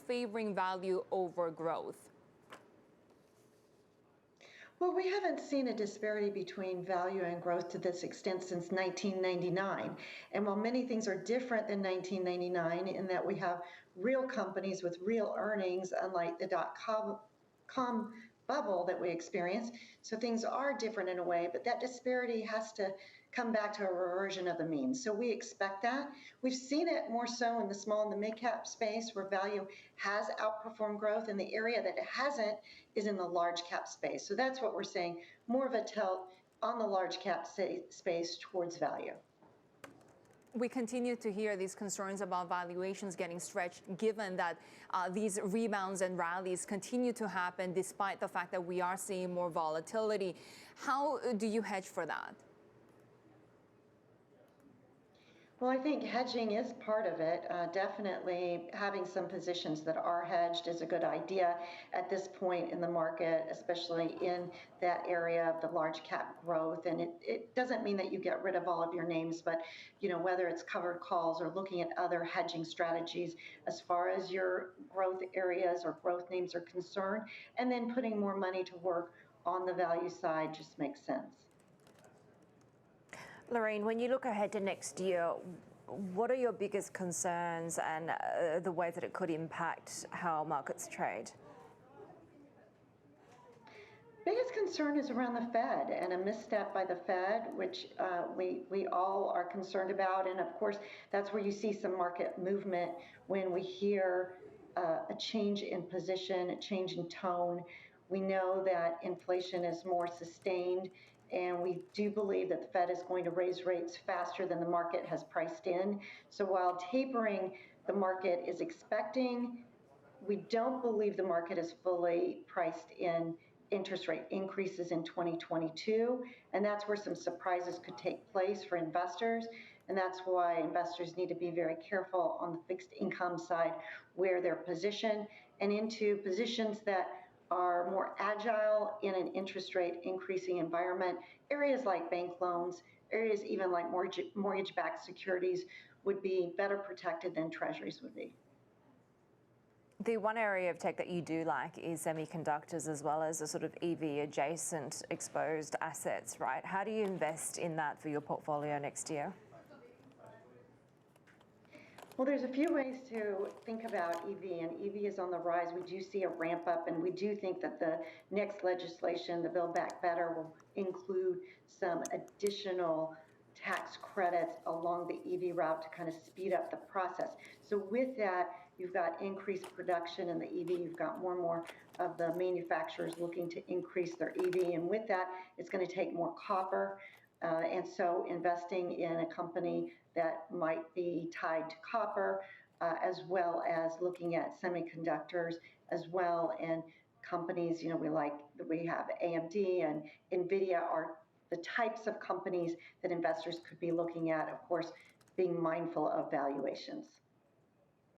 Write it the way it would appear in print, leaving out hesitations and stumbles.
favoring value over growth? Well, we haven't seen a disparity between value and growth to this extent since 1999. And while many things are different than 1999 in that we have real companies with real earnings, unlike the dot-com bubble that we experienced, so things are different in a way, but that disparity has to come back to a reversion of the mean. So we expect that. We've seen it more so in the small and the mid-cap space where value has outperformed growth, and the area that it hasn't is in the large cap space. So that's what we're saying, more of a tilt on the large cap space towards value. We continue to hear these concerns about valuations getting stretched, given that these rebounds and rallies continue to happen despite the fact that we are seeing more volatility. How do you hedge for that? Well, I think hedging is part of it. Definitely having some positions that are hedged is a good idea at this point in the market, especially in that area of the large cap growth. And it doesn't mean that you get rid of all of your names, but whether it's covered calls or looking at other hedging strategies as far as your growth areas or growth names are concerned, and then putting more money to work on the value side just makes sense. Loreen, when you look ahead to next year, what are your biggest concerns and the way that it could impact how markets trade? Biggest concern is around the Fed and a misstep by the Fed, which we all are concerned about. And of course, that's where you see some market movement when we hear a change in position, a change in tone. We know that inflation is more sustained, and we do believe that the Fed is going to raise rates faster than the market has priced in. So while tapering the market is expecting, we don't believe the market is fully priced in interest rate increases in 2022, and that's where some surprises could take place for investors. And that's why investors need to be very careful on the fixed income side where they're positioned, and into positions that are more agile in an interest rate increasing environment. Areas like bank loans, areas even like mortgage-backed securities would be better protected than treasuries would be. The one area of tech that you do like is semiconductors, as well as the sort of EV adjacent exposed assets, right? How do you invest in that for your portfolio next year? Well, there's a few ways to think about EV, and EV is on the rise. We do see a ramp up, and we do think that the next legislation, the Build Back Better, will include some additional tax credits along the EV route to kind of speed up the process. So with that, you've got increased production in the EV. You've got more and more of the manufacturers looking to increase their EV, and with that, it's going to take more copper. And so investing in a company that might be tied to copper, as well as looking at semiconductors as well, and companies, we have AMD and NVIDIA are the types of companies that investors could be looking at, of course, being mindful of valuations.